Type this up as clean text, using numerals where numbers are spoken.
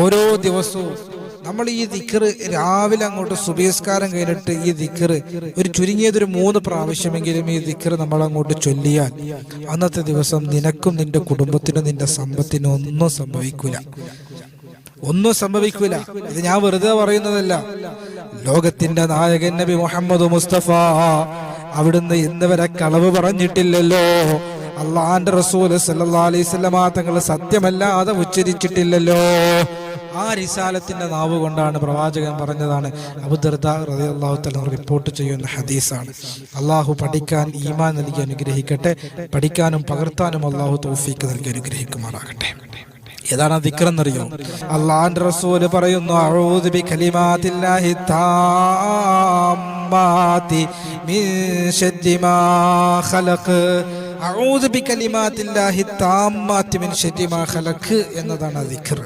ഓരോ ദിവസവും നമ്മൾ ഈ ദിക്ർ രാവിലെ അങ്ങോട്ട് സുബഹിസ്കാരം കഴിഞ്ഞിട്ട് ഈ ദിക്ർ ഒരു ചുരുങ്ങിയതൊരു 3 പ്രാവശ്യമെങ്കിലും ഈ ദിക്ർ നമ്മൾ അങ്ങോട്ട് ചൊല്ലിയാൽ അന്നത്തെ ദിവസം നിനക്കും നിന്റെ കുടുംബത്തിനും നിന്റെ സമ്പത്തിനും ഒന്നും സംഭവിക്കൂല. ഇത് ഞാൻ വെറുതെ പറയുന്നതല്ല. ലോകത്തിന്റെ നായകൻ നബി മുഹമ്മദ് മുസ്തഫ അവിടുന്ന് ഇന്ന് വരെ കളവ് പറഞ്ഞിട്ടില്ലല്ലോ. അള്ളാന്റെ റസൂൽ സല്ലല്ലാഹു അലൈഹി വസല്ലമ തങ്ങൾ സത്യമല്ലാതെ ഉച്ചരിച്ചിട്ടില്ലല്ലോ. ആ റിസാലത്തിന്റെ നാവ് കൊണ്ടാണ് പ്രവാചകൻ പറഞ്ഞതാണ്. അബൂ ദർദാ റളിയല്ലാഹു തആല റിപ്പോർട്ട് ചെയ്യുന്ന ഹദീസാണ്. അള്ളാഹു പഠിക്കാൻ ഈമാൻ നൽകി അനുഗ്രഹിക്കട്ടെ. പഠിക്കാനും പകർത്താനും അള്ളാഹു തൗഫീഖ് നൽകി അനുഗ്രഹിക്കുമാറാകട്ടെ. ഏതാണ് ദിക്ർ എന്നറിയോ? അള്ളാഹുവിന്റെ റസൂൽ പറയുന്നു, അഊദു ബികലിമാത്തില്ലാഹി താമ്മാതി മിൻ ശർരി മാ ഖലഖ്. അഊദു ബികലിമാത്തില്ലാഹി താമ്മാതി മിൻ ശർരി മാ ഖലഖ് എന്നതാണ് ദിക്ർ.